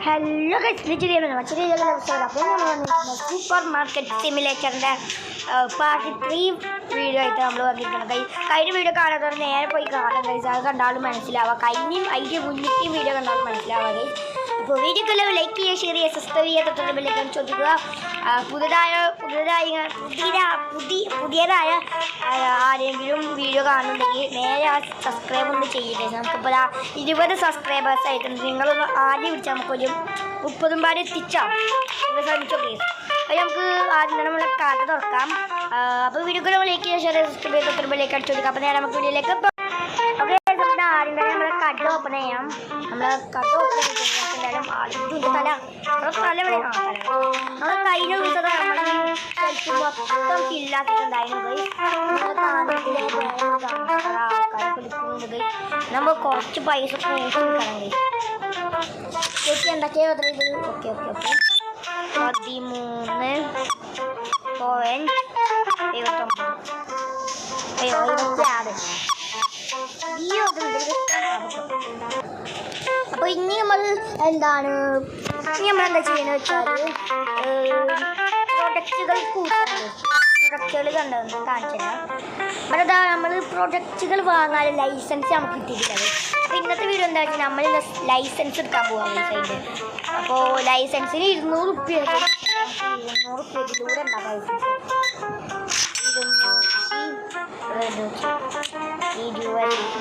Hello supermarket സിമുലേറ്ററിൻ്റെ part 3 video ആയിട്ട് നമ്മൾ വന്നിരിക്കണം. കഴിഞ്ഞ വീഡിയോ കാണാത്തവർ നേരെ പോയി കാണാൻ കഴിച്ചു. അത് കണ്ടാലും മനസ്സിലാവുക. കഴിഞ്ഞും അതിൻ്റെ മുന്നത്തെയും വീഡിയോ കണ്ടാലും മനസ്സിലാവുക. ഇപ്പോൾ വീഡിയോക്കെല്ലാം ലൈക്ക് ചെയ്യുക, ഷെയർ ചെയ്യുക, സബ്സ്ക്രൈബ് ചെയ്യുക, തൊട്ടടുപ്പിലേക്ക് ചോദിക്കുക. പുതിയതായ ആരെങ്കിലും വീഡിയോ കാണുന്നുണ്ടെങ്കിൽ നേരെ ആ സബ്സ്ക്രൈബ് ഒന്ന് ചെയ്യട്ടെ. നമുക്കിപ്പോൾ 20 സബ്സ്ക്രൈബേഴ്സ് ആയിട്ടുണ്ട്. നിങ്ങളൊന്ന് ആദ്യം വിളിച്ചാൽ നമുക്കൊരു 30 പാട് എത്തിച്ചാൽ നിങ്ങൾ ശ്രമിച്ചോ പ്ലീസ്. അത് നമുക്ക് ആദ്യം തന്നെ നമ്മളെ കാർഡ് തുറക്കാം. അപ്പോൾ വീഡിയോകൾ ലൈക്ക് ചെയ്യുക, ഷെയർ ചെയ്യുക, സബ്സ്ക്രൈബ് ചെയ്യുക, തൊട്ടടുപ്പിലേക്ക് ചോദിക്കുക. അപ്പോൾ നേരെ നമുക്ക് വീഡിയോയിലേക്ക് ഓക്കെ. ആദ്യം തന്നെ നമ്മളെ കട്ട് ഓപ്പൺ ചെയ്യാം. നമ്മൾ കട്ട് ഓപ്പൺ ചെയ്തിട്ടുണ്ടായാലും ആദ്യം തല തല ഇവിടെ നമ്മൾ കഴിഞ്ഞ ദിവസം നമ്മൾ മൊത്തം ഫില്ലാക്കിയിട്ടുണ്ടായിരുന്നു. ആൾക്കാരെ നമ്മൾ കുറച്ച് പൈസ കൂട്ടിക്കണം. ചേച്ചി എന്തൊക്കെയോ ഇത് ഓക്കെ ഓക്കെ ഓക്കെ 13.76 അപ്പോൾ ഇനി നമ്മളെന്താ ചെയ്യുന്നത് വെച്ചാൽ പ്രൊഡക്റ്റുകൾ കൂട്ടുന്നത്. പ്രൊഡക്റ്റുകൾ കണ്ടതെന്ന് കാണിച്ചത് ഇവിടെ നമ്മൾ പ്രൊഡക്റ്റുകൾ വാങ്ങാൻ ലൈസൻസ് നമുക്ക് കിട്ടിയിട്ടില്ല. അപ്പോൾ ഇന്നത്തെ വീഡിയോ എന്താ വെച്ചാൽ നമ്മൾ ലൈസൻസ് എടുക്കാൻ പോകാം ഈ സൈഡ്. അപ്പോൾ ലൈസൻസിന് 200 രൂപ ഇതിലൂടെ ഉണ്ടാക്കാം. ലൈസൻസ് 24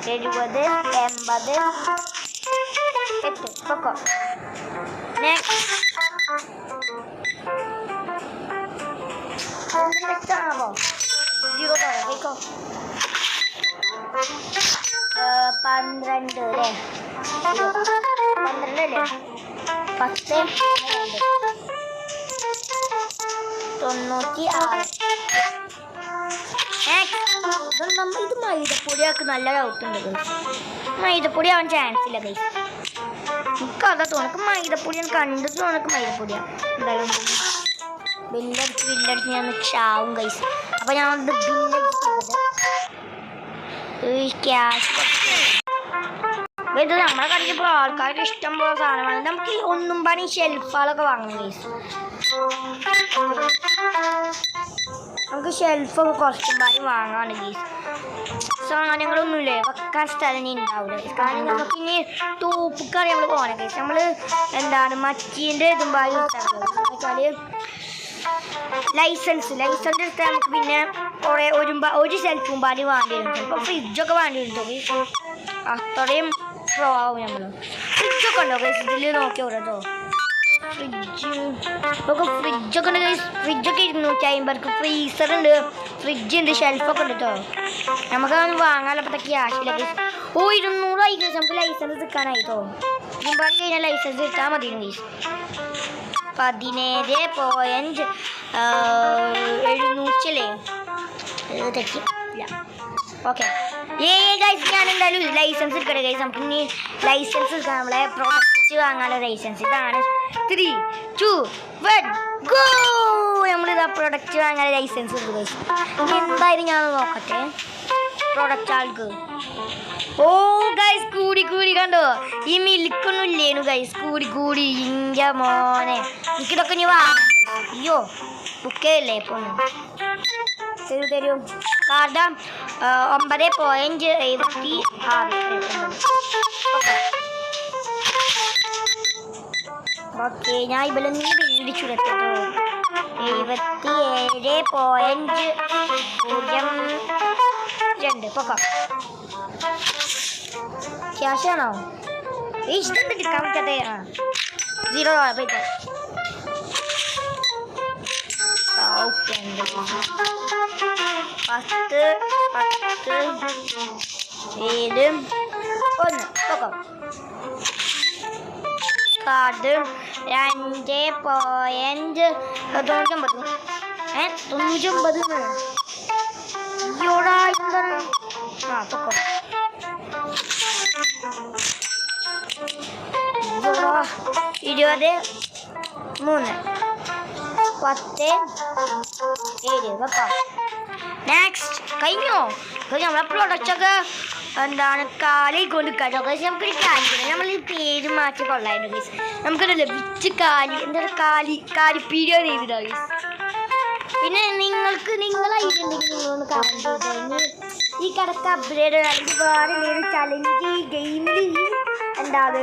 60 70 80 8 പൊക്കോ. നെക്സ്റ്റ് ആണോ 0 പോയിക്കോ. 12 അല്ലേ 12 അല്ലേ 10 96. ഇത് മൈദപ്പൊടിയൊക്കെ നല്ല ഡൗട്ടുണ്ട്. മൈദപ്പൊടി ആവാൻ ചാൻസ് ഇല്ല കൈ. എനിക്ക് അതാ തോന്നക്ക് മൈദപ്പൊടി കണ്ടിട്ട് തോന്നക്ക് മൈദപ്പൊടിയാണ്. എന്തായാലും ബില്ലടിച്ച് ഞാൻ ചാവും കൈസ്. അപ്പം ഞാൻ ബില്ലടിച്ചത് ക്യാഷ് ഇത് നമ്മളെ കണ്ടിപ്പോൾ ആൾക്കാർക്ക് ഇഷ്ടം പോലെ സാധനമാണ്. നമുക്ക് ഒന്നും പണി ഷെൽഫുകളൊക്കെ വാങ്ങണം കൈസ്. നമുക്ക് ഷെൽഫൊക്കെ കുറച്ചും പാടി വാങ്ങാണ് ഗീസ്. സാധനങ്ങളൊന്നുമില്ലേ വെക്കാൻ സ്ഥലം ഉണ്ടാവില്ല. കാരണം നമുക്ക് ഇനി തൂപ്പിക്കറി നമ്മൾ പോകണം ഗീസ്. നമ്മൾ മച്ചീൻ്റെ ഇതും പാടി വെച്ചാൽ ലൈസൻസ് എടുത്താൽ നമുക്ക് പിന്നെ കുറേ ഒരു ഷെൽഫും പാടി വേണ്ടി വരും. ചിലപ്പോൾ ഫ്രിഡ്ജൊക്കെ വേണ്ടി വരും ഗീസ്. അത്രയും പ്രോ ആവും നമ്മൾ. ഫ്രിഡ്ജൊക്കെ ഉണ്ടോ ഗീസ്? ഇതിൽ നോക്കി ഓരോ ഫ്രിഡ്ജൊക്കെ ഉണ്ട്. ഫ്രിഡ്ജൊക്കെ 250. ഫ്രീസറുണ്ട്, ഫ്രിഡ്ജുണ്ട്, ഷെൽഫൊക്കെ ഉണ്ട് കേട്ടോ. നമുക്കതൊന്ന് വാങ്ങാനപ്പോൾ ക്യാഷില്ല. 200 ആയി ഗീസ്. നമുക്ക് ലൈസൻസ് എടുക്കാനായിട്ടോ. ഇതുമ്പോൾ കഴിഞ്ഞാൽ ലൈസൻസ് എടുത്താൽ മതി ഗീസ്. 17.700 അല്ലേ തെറ്റില്ല. ഓക്കെ ഗൈസ് ഞാൻ എന്തായാലും ലൈസൻസ് എടുക്കട്ടെ ഗൈസ്. നമുക്ക് ഇനി ലൈസൻസ് എടുക്കാം. നമ്മളെ പ്രൊഡക്റ്റ് വാങ്ങാനുള്ള ലൈസൻസ് ഇതാണ്. 3 2 1 ഗോ. നമ്മളിതാ പ്രൊഡക്റ്റ് വാങ്ങാൻ ലൈസൻസ് എടുത്തു ഗൈസ്. എന്തായാലും ഞാൻ നോക്കട്ടെ പ്രൊഡക്റ്റ് ആൾക്ക്. ഓ ഗൈസ് കൂടി കണ്ടോ? ഈ മിൽക്കൊന്നും ഇല്ലേനു ഗൈസ്. കൂടി ഇഞ്ച മോനെ എനിക്കിതൊക്കെ ഇനി വാങ്ങാൻ. അയ്യോ ബുക്കേ ഇല്ലേ ഇപ്പോൾ തരൂ കാർഡ് 9.76. ഓക്കെ ഞാൻ ഇവിടെ നിന്ന് ബില്ലടിച്ചു കേട്ടോ. 77.02 പൊക്കം. ക്യാഷാണോ? ഇഷ്ടം എടുക്കാൻ പറ്റാതെ 0 പോയിട്ടോ. ഓക്കെ 10 7 1 പൊക്കം. കാർഡ് 2.99. 99 യോടാ എന്താണ് പൊക്കം. 20 3 10 7 വെക്കാം. നെക്സ്റ്റ് കഴിഞ്ഞോ? നമ്മളെ പ്രൊഡക്റ്റൊക്കെ എന്താണ് കാലിക്കൊണ്ട് കേട്ടോ. പക്ഷെ നമുക്കൊരു കാര്യം നമ്മൾ ഈ പേര് മാറ്റി കൊള്ളായിരുന്നു ഗൈസ്. നമുക്കൊരു വിച്ച് കാലി എന്താ കാലിപ്പീഡിയോ ചെയ്തിട്ടോ ഗൈസ്. പിന്നെ നിങ്ങളായിട്ടുണ്ടെങ്കിൽ നിങ്ങളൊന്ന് കമൻറ്റ് ചെയ്തോ. ഈ കടക്ക് അപ്ഗ്രേഡ് അല്ലെങ്കിൽ വേറെ എന്തെങ്കിലും ചലഞ്ച് ഈ ഗെയിമിൽ എന്താണ്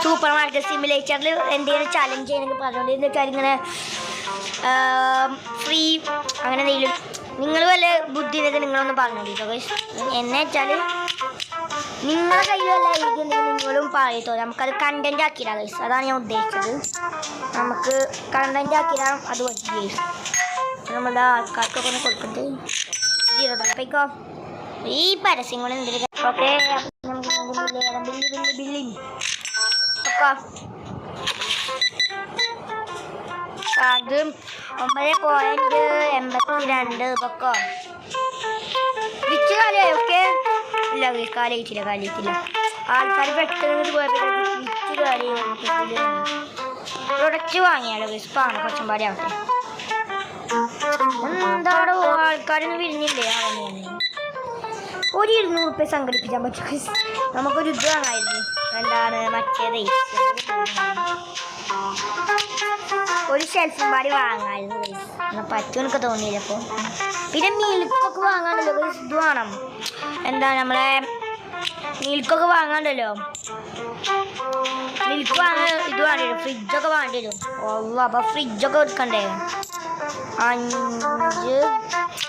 സൂപ്പർ മാർക്കറ്റ് സിമുലേറ്ററിൽ എന്തെങ്കിലും ചലഞ്ച് ചെയ്യണമെങ്കിൽ പറഞ്ഞോണ്ട് എന്ന് വെച്ചാൽ ഇങ്ങനെ ഫ്രീ അങ്ങനെ എന്തെങ്കിലും നിങ്ങൾ വല്ല ബുദ്ധിമുട്ട് നിങ്ങളൊന്ന് പറഞ്ഞോട്ടോ ഗൈസ്. എന്നു വെച്ചാൽ നിങ്ങളുടെ കയ്യിൽ വല്ല എഴുതിയുണ്ടെങ്കിൽ നിങ്ങളും പറയത്തോ. നമുക്കത് കണ്ടന്റ് ആക്കിയിടാം ഗൈസ്. അതാണ് ഞാൻ ഉദ്ദേശിച്ചത്. നമുക്ക് കണ്ടന്റ് ആക്കിയിടാം. അത് പറ്റി ഗൈസ് നമ്മളുടെ ആൾക്കാർക്കൊക്കെ ഒന്ന് കൊടുക്കുന്നത് ജീരോ ഈ പരസ്യം കൊണ്ട് എന്തെങ്കിലും. ഓക്കെ ബില്ലിങ് അത് 9.82 പൊക്കോ വിച്ച് കാലിയായി. ഓക്കെ ഇല്ല കാലിയിട്ടില്ല. ആൾക്കാർ പെട്ടെന്ന് പോയപ്പോൾ വിച്ച് കാലി പ്രൊഡക്റ്റ് വാങ്ങിയാലോ സ്പാണ് കുറച്ചും പാടി ആവട്ടെ. എന്താടോ ആൾക്കാരൊന്നും വിരിഞ്ഞില്ലേ? ഒരു 200 രൂപ സംഘടിപ്പിക്കാൻ പറ്റും. നമുക്കൊരു ഇത് വാങ്ങായിരുന്നു. എന്താണ് മറ്റേത് ഒരു ഷെൽഫും പാടി വാങ്ങായിരുന്നു. പറ്റും എനിക്ക് തോന്നിയില്ല. അപ്പോൾ പിന്നെ മിൽക്കൊക്കെ വാങ്ങാണ്ടല്ലോ ഇത് വേണം. എന്താ നമ്മളെ മിൽക്കൊക്കെ വാങ്ങാണ്ടല്ലോ. മിൽക്ക് വാങ്ങാൻ ഇത് വേണ്ടി വരും. ഫ്രിഡ്ജൊക്കെ വേണ്ടി വരും. അപ്പോൾ ഫ്രിഡ്ജൊക്കെ എടുക്കണ്ടേ? 5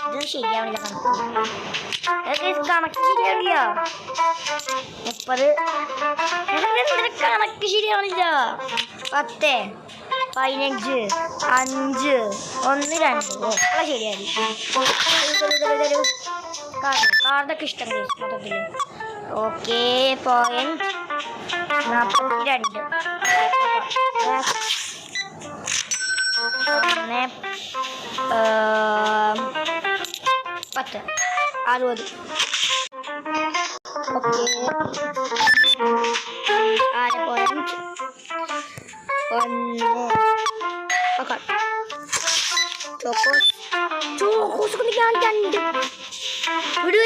ഇത് ശരിയാവില്ല. കണക്ക് ശരിയാവില്ല. 30 കണക്ക് ശരിയാവില്ല. 10 15 5 1 2 ഒക്കെ ശരിയായി. കാർഡൊക്കെ ഇഷ്ടം മൊത്തത്തിൽ. ഓക്കെ 42 10 60. ഓക്കെ 6.1 ചോക്കോസൊക്കെ ഞാൻ 2 വീട്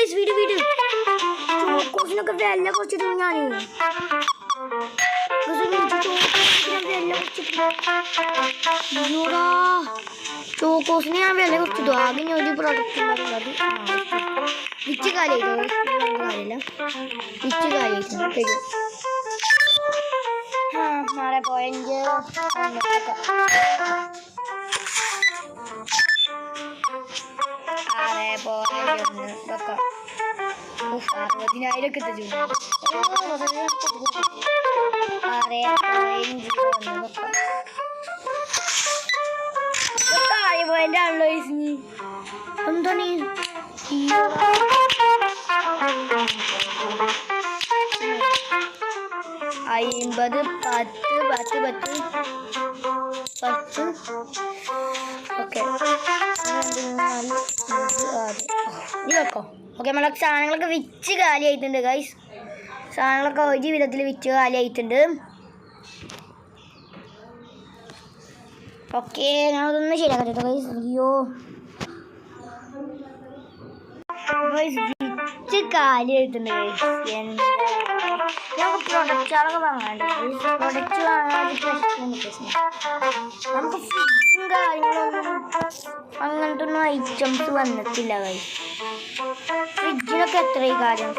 ചോക്കോസിനൊക്കെ വില കുറച്ചിട്ട് ഞാൻ ചോക്കോസിന് ഞാൻ വില കുറച്ചിട്ടു. ആകെ ഞാൻ ഒരു പ്രോഡക്റ്റ് ഉണ്ടാക്കുന്നത് വിച്ച് കാലിയായിട്ടോ. കാര്യമില്ല വിച്ച് കാലിയായിട്ട് 4.1 വെക്കാം. 60,000 എത്തിച്ചു. 6.1 ആണല്ലോ എന്താണ് 50 10 ഓക്കെ ഇത് വെക്കോ. ഓക്കെ നമ്മളെ സാധനങ്ങളൊക്കെ വിറ്റ് കാലിയായിട്ടുണ്ട് ഗൈസ്. സാധനങ്ങളൊക്കെ ഒരു വിധത്തിൽ വിറ്റ് കാലിയായിട്ടുണ്ട്. ഓക്കെ ഞാനതൊന്നും ശരിയാക്കാം കേട്ടോ ഗൈസ്. അയ്യോ ഗൈസ് വിറ്റ് കാലിയായിട്ടുണ്ട് ഗൈസ്. എന്താ നമുക്ക് പ്രൊഡക്റ്റുകളൊക്കെ വാങ്ങാണ്ട്. പ്രൊഡക്റ്റ് വാങ്ങാതിട്ട് നമുക്ക് ഫ്രിഡ്ജും കാര്യങ്ങളൊന്നും അങ്ങനത്തെ ഒന്നും ഐറ്റംസ് വന്നിട്ടില്ല ഗൈസ്. ഫ്രിഡ്ജിനൊക്കെ എത്രയും കാര്യം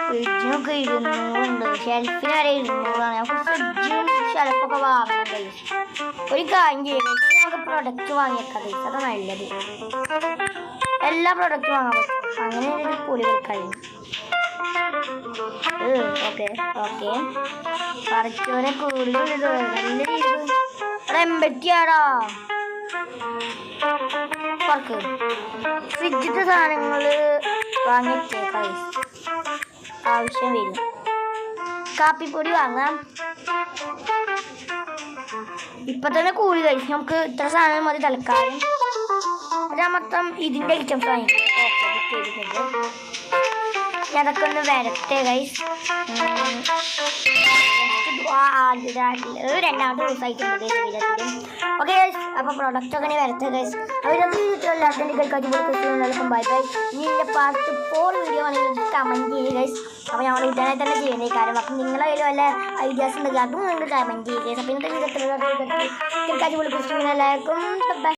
ഫ്രിഡ്ജിനൊക്കെ 200 ഷെൽഫിന് വരെ 200. നമുക്ക് ഫ്രിഡ്ജും ഷെൽഫൊക്കെ വാങ്ങണം ഗൈസ്. ഒരു കാര്യം ചെയ്യുന്നത് നമുക്ക് പ്രൊഡക്റ്റ് വാങ്ങിയേക്കാം ഗൈസ്. അതാണ് നല്ലത്. എല്ലാ പ്രൊഡക്റ്റും വാങ്ങാൻ പറ്റും. അങ്ങനെ ഒരു പൊളി കഴിയും. ഓക്കെ പറച്ചോനെ കൂടുതൽ നല്ല രീതിയിൽ എമ്പറ്റിയാടാ പറക്ക്. ഫ്രിഡ്ജിത്തെ സാധനങ്ങൾ വാങ്ങിച്ചേക്കാം ആവശ്യം വരും. കാപ്പിപ്പൊടി വാങ്ങാം. ഇപ്പൊ തന്നെ കൂടി കഴിച്ചു. നമുക്ക് ഇത്ര സാധനം മതി തൽക്കാലം. മൊത്തം ഇതിൻ്റെ ഐറ്റംസ് വാങ്ങിക്കാം. ഓക്കെ ബുക്ക് ചെയ്തിട്ടുണ്ട്. അതൊക്കെ ഒന്ന് വരട്ടെ ഗൈസ്. രണ്ടാമത്തെ ദിവസമായിട്ടുണ്ട് ഓക്കെ അപ്പോൾ പ്രൊഡക്റ്റ് ഒക്കെ വരട്ടെ ഗൈസ്. എല്ലാവർക്കും ബൈ ബൈ. ഇനി എൻ്റെ പാർട്ട് 4 വീഡിയോ ആണെങ്കിൽ കമൻറ്റ് ചെയ്യുക ഗൈസ്. അപ്പോൾ ഞങ്ങൾ ഉടനെ തന്നെ ചെയ്യുന്ന കാര്യം. അപ്പം നിങ്ങളെ കയ്യിൽ വല്ല ഐഡിയാസ് ഉണ്ടെങ്കിൽ അതും കമൻറ്റ് ചെയ്യുക ഗൈസ്. അപ്പോൾ ഇന്നത്തെ വീഡിയോ എല്ലാവർക്കും ബൈ.